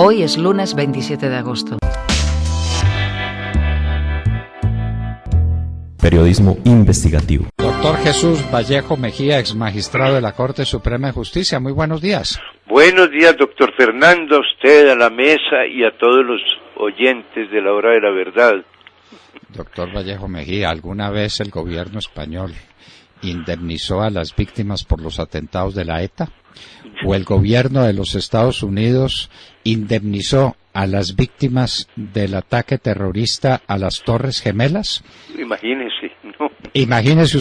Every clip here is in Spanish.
Hoy es lunes 27 de agosto. Periodismo investigativo. Doctor Jesús Vallejo Mejía, ex magistrado de la Corte Suprema de Justicia. Muy buenos días. Buenos días, doctor Fernando, a usted, a la mesa y a todos los oyentes de la Hora de la Verdad. Doctor Vallejo Mejía, ¿alguna vez el gobierno español indemnizó a las víctimas por los atentados de la ETA? ¿O el gobierno de los Estados Unidos indemnizó a las víctimas del ataque terrorista a las Torres Gemelas? Imagínese, ¿no? Imagínese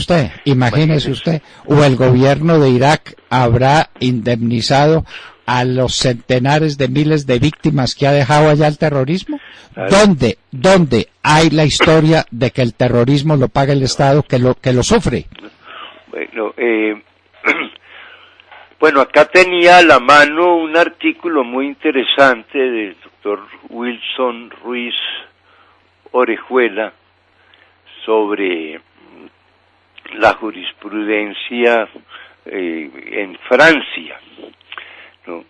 usted. ¿O el gobierno de Irak habrá indemnizado a los centenares de miles de víctimas que ha dejado allá el terrorismo? ¿Dónde hay la historia de que el terrorismo lo paga el Estado que lo sufre? Bueno, acá tenía a la mano un artículo muy interesante del doctor Wilson Ruiz Orejuela sobre la jurisprudencia en Francia, ¿no?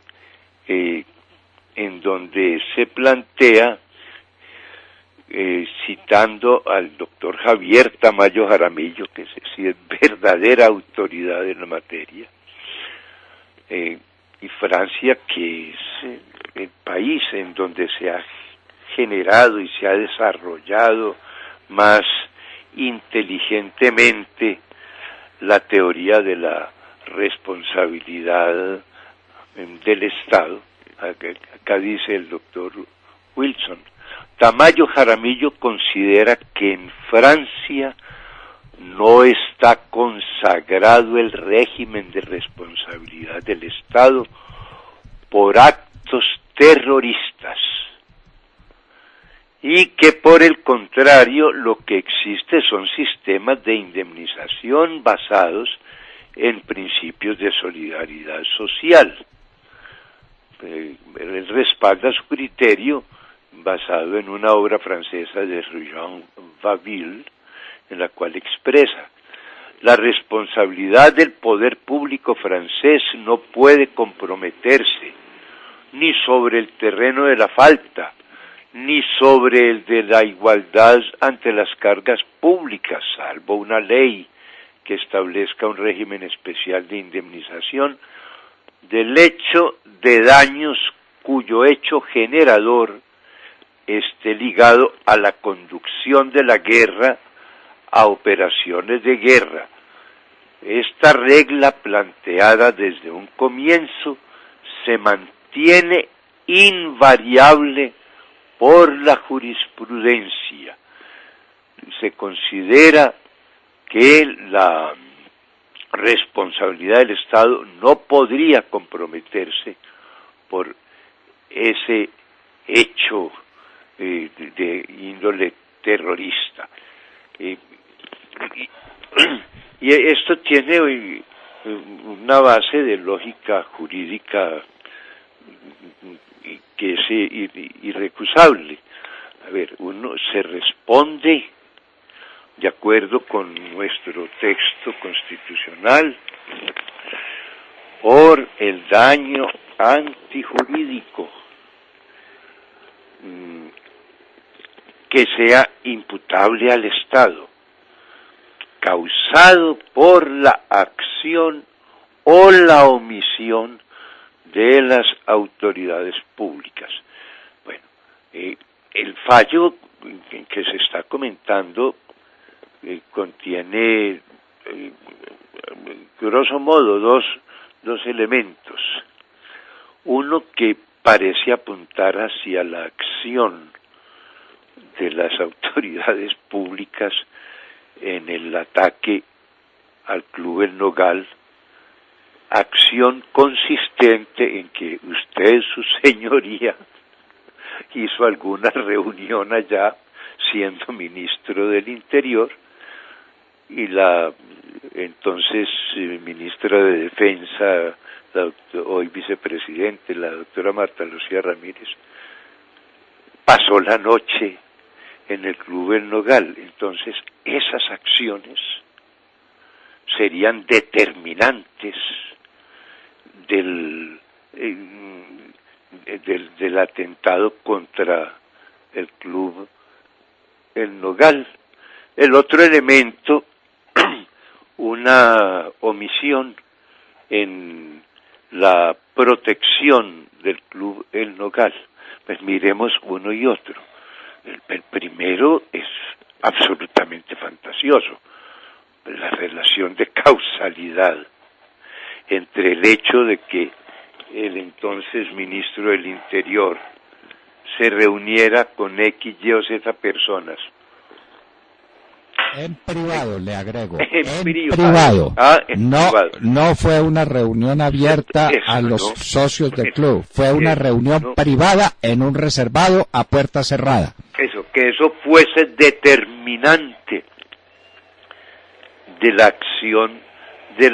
En donde se plantea, citando al doctor Javier Tamayo Jaramillo, que sí es verdadera autoridad en la materia, y Francia, que es el país en donde se ha generado y se ha desarrollado más inteligentemente la teoría de la responsabilidad del Estado. Acá dice el doctor Wilson: Tamayo Jaramillo considera que en Francia no está consagrado el régimen de responsabilidad del Estado por actos terroristas y que por el contrario lo que existe son sistemas de indemnización basados en principios de solidaridad social. Él respalda su criterio basado en una obra francesa de Jean Vaville, en la cual expresa: la responsabilidad del poder público francés no puede comprometerse ni sobre el terreno de la falta, ni sobre el de la igualdad ante las cargas públicas, salvo una ley que establezca un régimen especial de indemnización del hecho de daños cuyo hecho generador esté ligado a la conducción de la guerra, a operaciones de guerra. Esta regla, planteada desde un comienzo, se mantiene invariable por la jurisprudencia. Se considera que la responsabilidad del Estado no podría comprometerse por ese hecho de índole terrorista. Y esto tiene una base de lógica jurídica que es irrecusable. A ver, uno se responde de acuerdo con nuestro texto constitucional por el daño antijurídico que sea imputable al Estado, causado por la acción o la omisión de las autoridades públicas. Bueno, el fallo que se está comentando contiene, grosso modo, dos elementos. Uno que parece apuntar hacia la acción de las autoridades públicas en el ataque al Club El Nogal, acción consistente en que usted, su señoría, hizo alguna reunión allá siendo ministro del Interior, y la entonces ministra de Defensa, hoy vicepresidente, la doctora Marta Lucía Ramírez, pasó la noche en el Club El Nogal. Entonces, esas acciones serían determinantes del atentado contra el club El Nogal. El otro elemento, una omisión en la protección del club El Nogal. Pues miremos uno y otro. El primero es absolutamente fantasioso, la relación de causalidad entre el hecho de que el entonces ministro del Interior se reuniera con X, Y o Z personas. En privado, le agrego. En Privado. Privado. No fue una reunión abierta a los socios del club. Fue una reunión privada en un reservado a puerta cerrada. Que eso fuese determinante de la acción de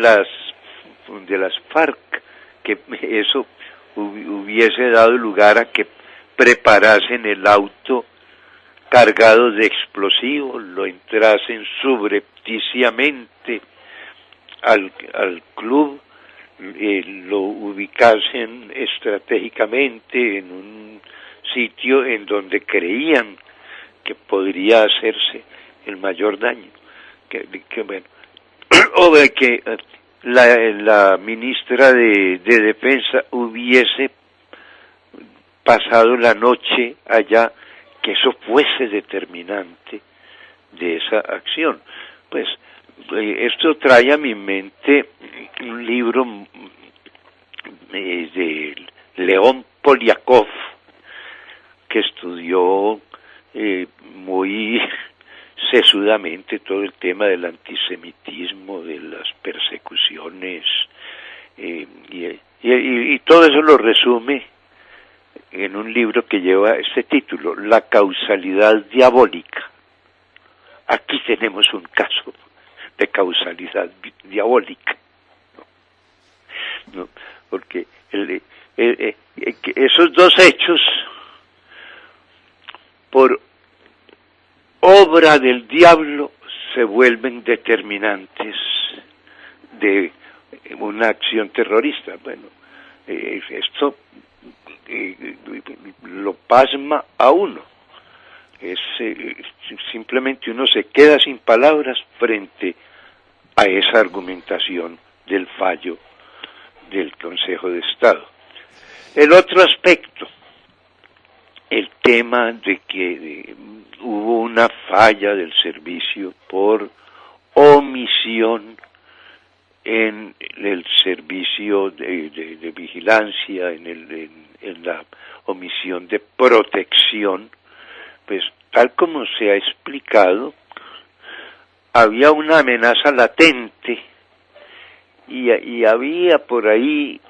las FARC, que eso hubiese dado lugar a que preparasen el auto cargados de explosivos, lo entrasen subrepticiamente al club, lo ubicasen estratégicamente en un sitio en donde creían que podría hacerse el mayor daño. Bueno, o de que la ministra de Defensa hubiese pasado la noche allá, que eso fuese determinante de esa acción. Pues esto trae a mi mente un libro de León Poliakov, que estudió muy sesudamente todo el tema del antisemitismo, de las persecuciones, y todo eso lo resume en un libro que lleva este título, La causalidad diabólica. Aquí tenemos un caso de causalidad diabólica, ¿no? Porque esos dos hechos, por obra del diablo, se vuelven determinantes de una acción terrorista. Bueno, esto lo pasma a uno. Simplemente uno se queda sin palabras frente a esa argumentación del fallo del Consejo de Estado. El otro aspecto, el tema de que hubo una falla del servicio por omisión en el servicio de vigilancia, en la omisión de protección, pues tal como se ha explicado, había una amenaza latente y había por ahí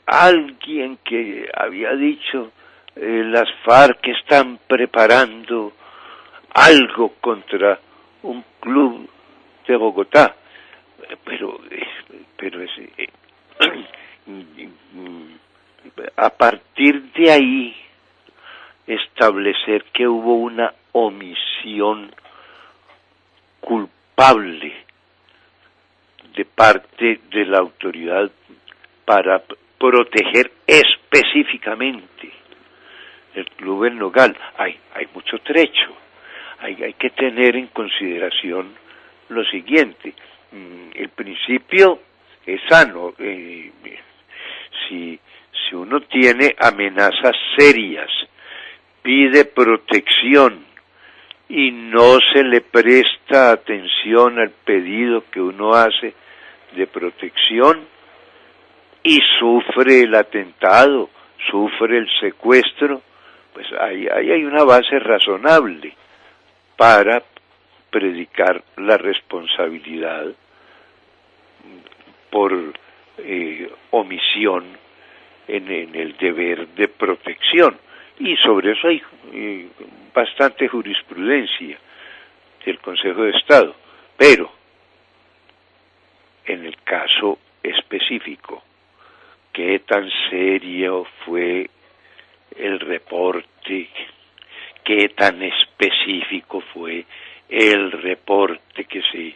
alguien que había dicho las FARC están preparando algo contra un club de Bogotá, pero a partir de ahí establecer que hubo una omisión culpable de parte de la autoridad para proteger específicamente el club El Nogal. Hay mucho trecho. Hay que tener en consideración lo siguiente. El principio es sano. Si uno tiene amenazas serias, pide protección y no se le presta atención al pedido que uno hace de protección y sufre el atentado, sufre el secuestro, pues ahí hay una base razonable para predicar la responsabilidad por omisión en el deber de protección. Y sobre eso hay bastante jurisprudencia del Consejo de Estado. Pero, en el caso específico, ¿qué tan serio fue el reporte? ¿Qué tan específico fue el reporte que se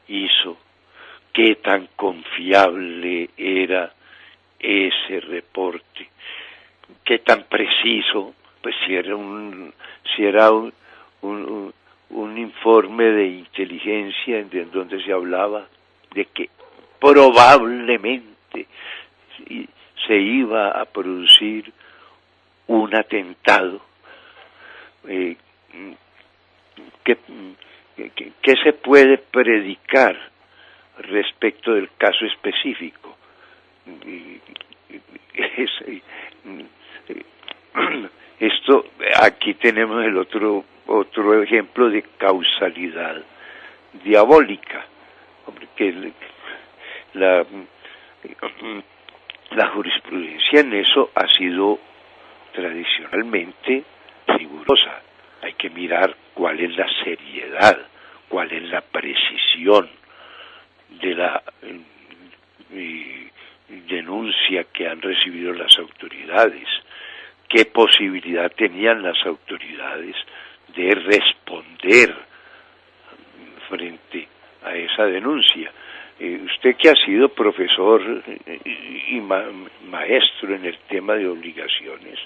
hizo? ¿Qué tan confiable era ese reporte, qué tan preciso, pues si era un informe de inteligencia en donde se hablaba de que probablemente se iba a producir un atentado. ¿Qué se puede predicar respecto del caso específico? Esto, aquí tenemos el otro ejemplo de causalidad diabólica, que la jurisprudencia en eso ha sido tradicionalmente rigurosa. Hay que mirar cuál es la seriedad, cuál es la precisión de la denuncia que han recibido las autoridades, qué posibilidad tenían las autoridades de responder frente a esa denuncia. Usted que ha sido profesor y maestro en el tema de obligaciones,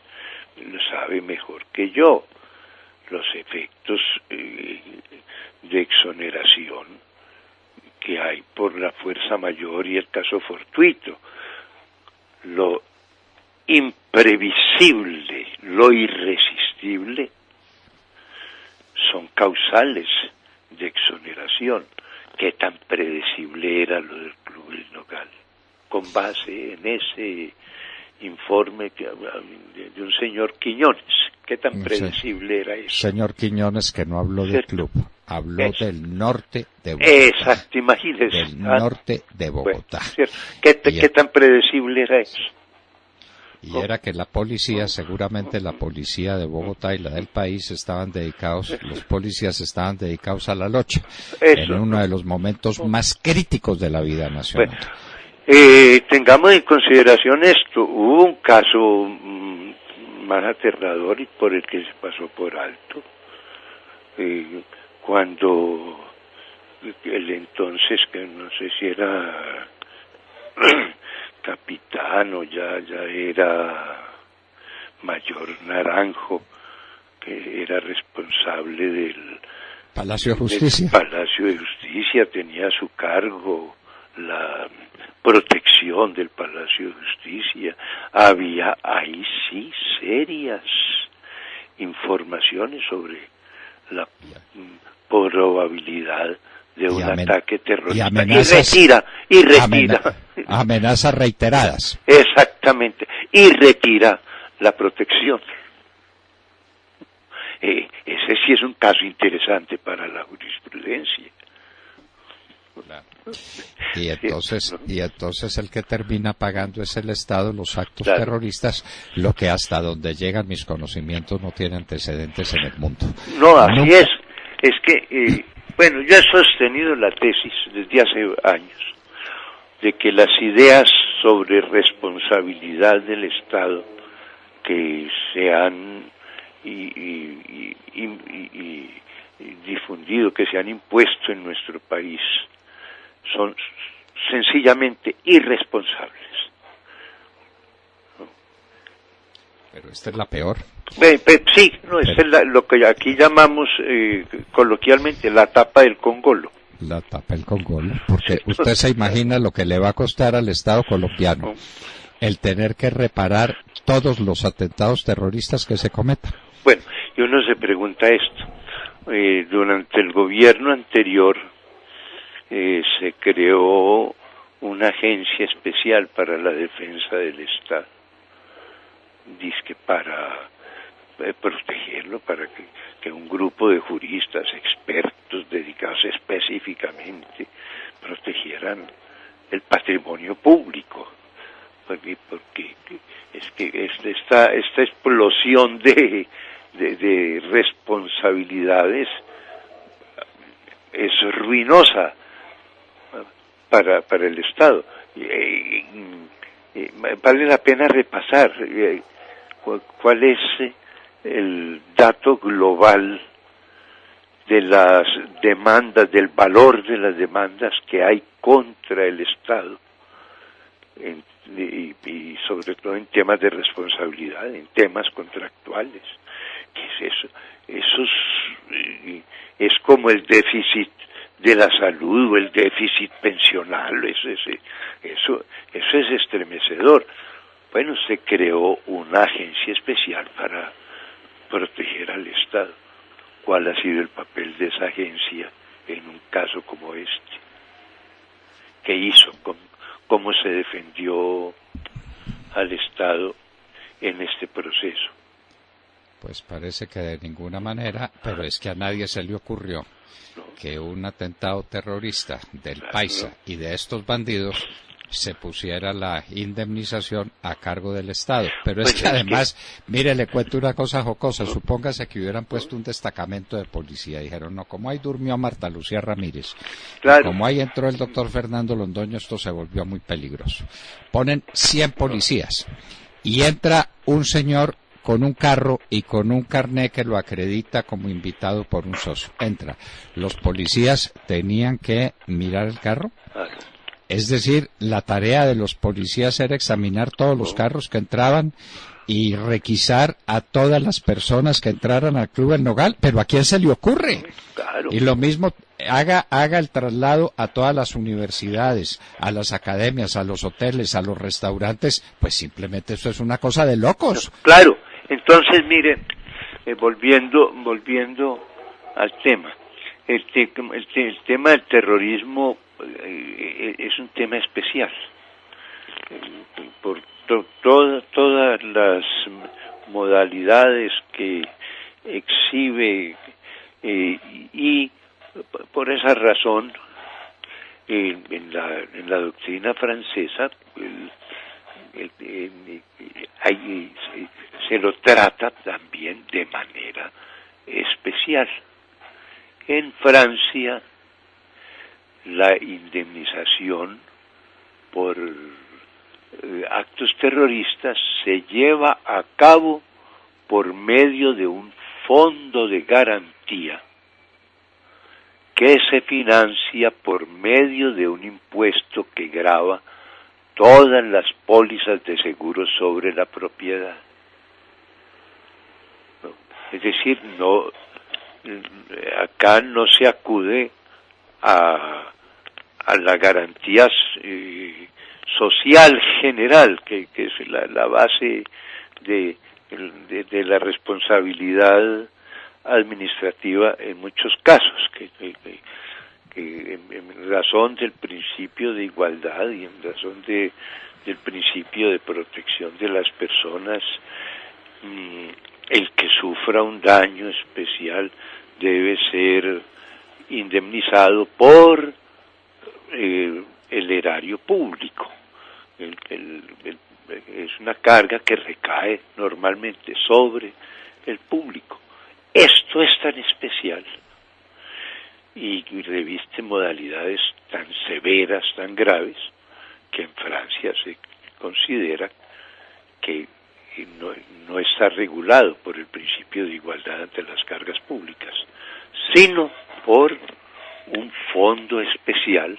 lo sabe mejor que yo, los efectos de exoneración que hay por la fuerza mayor y el caso fortuito, lo imprevisible, lo irresistible, son causales de exoneración. ¿Qué tan predecible era lo del Club El Nogal? Con base en ese informe de un señor Quiñones, ¿qué tan predecible era eso? Señor Quiñones, que no habló del club, habló del norte de Bogotá. Exacto, imagínese. Del norte de Bogotá. Bueno, ¿Qué tan predecible era eso? Y era que la policía, seguramente la policía de Bogotá y la del país los policías estaban dedicados a la lucha, en uno de los momentos más críticos de la vida nacional. Bueno, tengamos en consideración esto, hubo un caso más aterrador y por el que se pasó por alto, cuando el entonces, que no sé si era capitán o ya era mayor Naranjo, que era responsable del Palacio de Justicia. Palacio de Justicia, tenía a su cargo la protección del Palacio de Justicia. Había ahí sí serias informaciones sobre la probabilidad de un ataque terrorista. Y retira. Amenazas reiteradas. Exactamente. Y retira la protección. Ese sí es un caso interesante para la jurisprudencia. Y entonces el que termina pagando es el Estado, los actos terroristas, lo que hasta donde llegan mis conocimientos no tiene antecedentes en el mundo. No, así es. Es que, bueno, yo he sostenido la tesis desde hace años de que las ideas sobre responsabilidad del Estado que se han difundido, que se han impuesto en nuestro país, son sencillamente irresponsables. Pero esta es la peor. Sí, no, esta es lo que aquí llamamos coloquialmente la tapa del congolo. La tapa del congolo, porque usted se imagina lo que le va a costar al Estado colombiano el tener que reparar todos los atentados terroristas que se cometan. Bueno, y uno se pregunta esto. Durante el gobierno anterior se creó una agencia especial para la defensa del Estado, dizque para protegerlo, para que un grupo de juristas expertos dedicados específicamente protegieran el patrimonio público, porque es que esta explosión de responsabilidades es ruinosa para el Estado. Vale la pena repasar cuál es el dato global de las demandas, del valor de las demandas que hay contra el Estado y sobre todo en temas de responsabilidad, en temas contractuales. ¿Qué es eso? Es como el déficit de la salud o el déficit pensional. Eso es estremecedor. Bueno, se creó una agencia especial para proteger al Estado. ¿Cuál ha sido el papel de esa agencia en un caso como este? ¿Qué hizo? ¿Cómo se defendió al Estado en este proceso? Pues parece que de ninguna manera, pero es que a nadie se le ocurrió que un atentado terrorista del Paisa y de estos bandidos se pusiera la indemnización a cargo del Estado. Pero es que además, mire, le cuento una cosa jocosa, supóngase que hubieran puesto un destacamento de policía, dijeron, no, como ahí durmió Marta Lucía Ramírez, claro, como ahí entró el doctor Fernando Londoño, esto se volvió muy peligroso. Ponen 100 policías y entra un señor con un carro y con un carné que lo acredita como invitado por un socio. Entra. Los policías tenían que mirar el carro. Es decir, la tarea de los policías era examinar todos los carros que entraban y requisar a todas las personas que entraran al Club El Nogal. Pero ¿a quién se le ocurre? Claro. Y lo mismo, haga el traslado a todas las universidades, a las academias, a los hoteles, a los restaurantes. Pues simplemente eso es una cosa de locos. Claro. Entonces, miren, volviendo al tema, el tema del terrorismo es un tema especial, por todas las modalidades que exhibe, y por esa razón en la doctrina francesa se lo trata también de manera especial. En Francia, la indemnización por actos terroristas se lleva a cabo por medio de un fondo de garantía que se financia por medio de un impuesto que grava todas las pólizas de seguro sobre la propiedad. Es decir, acá no se acude a la garantía social general, que es la base de la responsabilidad administrativa en muchos casos, que en razón del principio de igualdad y en razón del principio de protección de las personas, el que sufra un daño especial debe ser indemnizado por el erario público. Es una carga que recae normalmente sobre el público. Esto es tan especial y reviste modalidades tan severas, tan graves, que en Francia se considera que no está regulado por el principio de igualdad ante las cargas públicas, sino por un fondo especial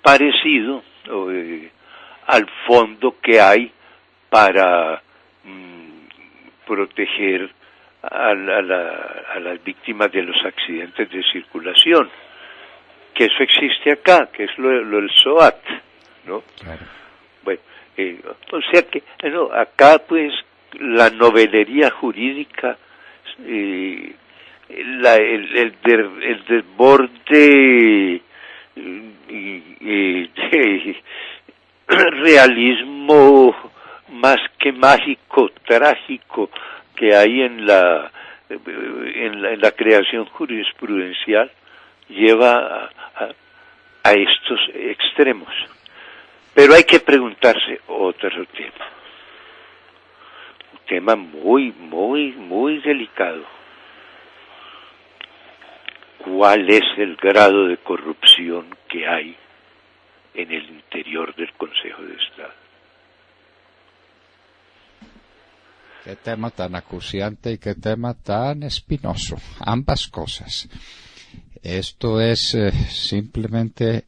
parecido al fondo que hay para proteger a las víctimas de los accidentes de circulación, que eso existe acá, que es lo del SOAT, ¿no? Claro. Bueno, o sea que acá pues la novelería jurídica, el desborde de realismo más que mágico, trágico, que hay en la creación jurisprudencial lleva a estos extremos. Pero hay que preguntarse otro tema, un tema muy, muy, muy delicado. ¿Cuál es el grado de corrupción que hay en el interior del Consejo de Estado? Qué tema tan acuciante y qué tema tan espinoso, ambas cosas. Esto es simplemente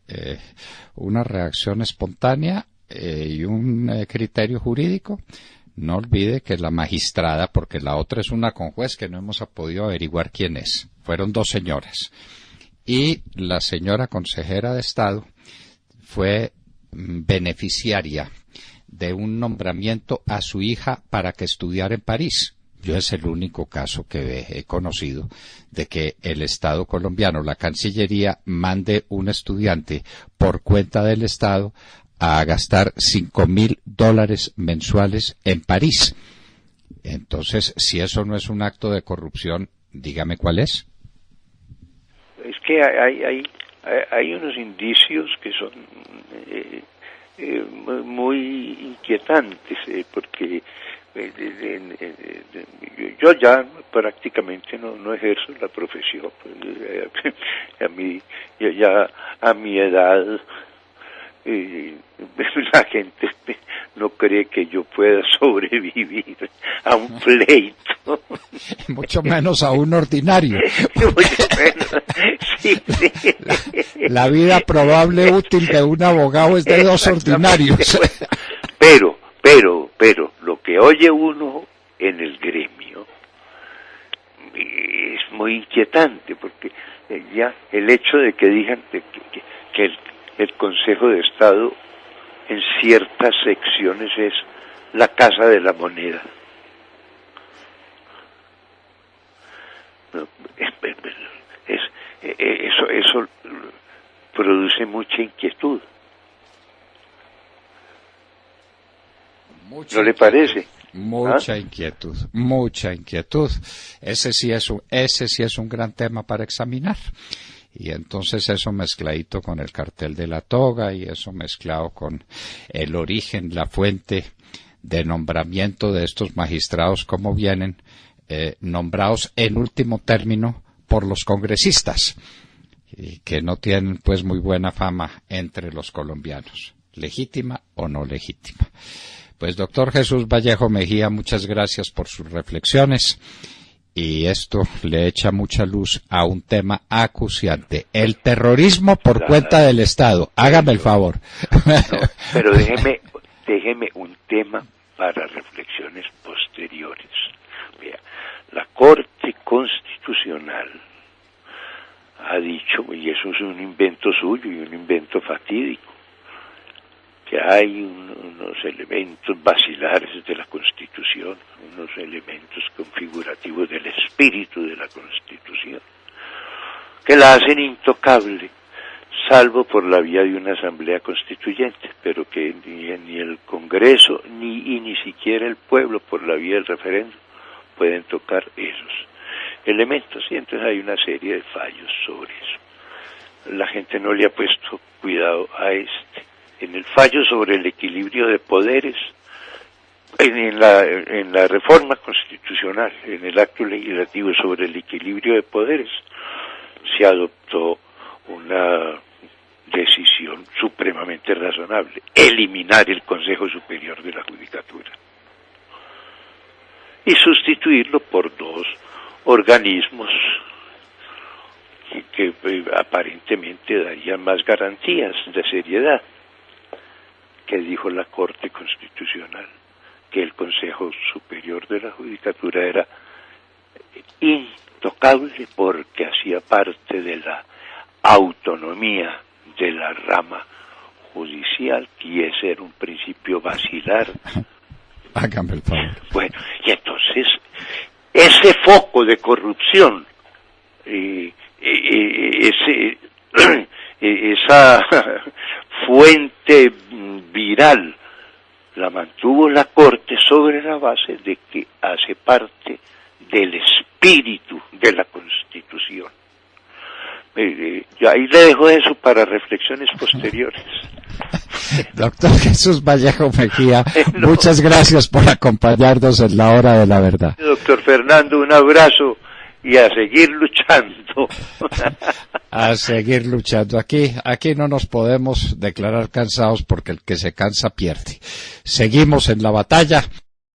una reacción espontánea y un criterio jurídico. No olvide que la magistrada, porque la otra es una conjuez que no hemos podido averiguar quién es, fueron 2 señoras. Y la señora consejera de Estado fue beneficiaria de un nombramiento a su hija para que estudiara en París. Yo es el único caso que he conocido de que el Estado colombiano, la Cancillería, mande un estudiante por cuenta del Estado a gastar $5,000 mensuales en París. Entonces, si eso no es un acto de corrupción, dígame cuál es. Es que hay unos indicios que son muy inquietantes, porque yo ya prácticamente no ejerzo la profesión. A mi edad la gente no cree que yo pueda sobrevivir a un pleito. Mucho menos a un ordinario. Mucho menos. Sí. La vida probable útil de un abogado es de 2 ordinarios. Pero, lo que oye uno en el gremio es muy inquietante, porque ya el hecho de que digan que el Consejo de Estado en ciertas secciones es la casa de la moneda. Eso produce mucha inquietud. ¿No le parece? Mucha inquietud, mucha inquietud. Ese sí es un gran tema para examinar. Y entonces eso mezcladito con el cartel de la toga y eso mezclado con el origen, la fuente de nombramiento de estos magistrados, cómo vienen nombrados en último término por los congresistas, y que no tienen pues muy buena fama entre los colombianos, legítima o no legítima. Pues doctor Jesús Vallejo Mejía, muchas gracias por sus reflexiones. Y esto le echa mucha luz a un tema acuciante, el terrorismo por cuenta del Estado. Hágame el favor. No, pero déjeme un tema para reflexiones posteriores. Vea, la Corte Constitucional ha dicho, y eso es un invento suyo y un invento fatídico, que hay unos elementos basilares de la Constitución, unos elementos configurativos del espíritu de la Constitución, que la hacen intocable, salvo por la vía de una asamblea constituyente, pero que ni el Congreso ni siquiera el pueblo, por la vía del referéndum, pueden tocar esos elementos, y entonces hay una serie de fallos sobre eso. La gente no le ha puesto cuidado a este. En el fallo sobre el equilibrio de poderes, en la reforma constitucional, en el acto legislativo sobre el equilibrio de poderes, se adoptó una decisión supremamente razonable: eliminar el Consejo Superior de la Judicatura y sustituirlo por 2 organismos que aparentemente darían más garantías de seriedad. Que dijo la Corte Constitucional que el Consejo Superior de la Judicatura era intocable porque hacía parte de la autonomía de la rama judicial, y ese era un principio basilar. Hágame el favor. Bueno, y entonces ese foco de corrupción, esa fuente viral, la mantuvo la Corte sobre la base de que hace parte del espíritu de la Constitución. Yo ahí le dejo eso para reflexiones posteriores. Doctor Jesús Vallejo Mejía, muchas gracias por acompañarnos en la hora de la verdad. Doctor Fernando, un abrazo y a seguir luchando. A seguir luchando. Aquí no nos podemos declarar cansados, porque el que se cansa pierde. Seguimos en la batalla.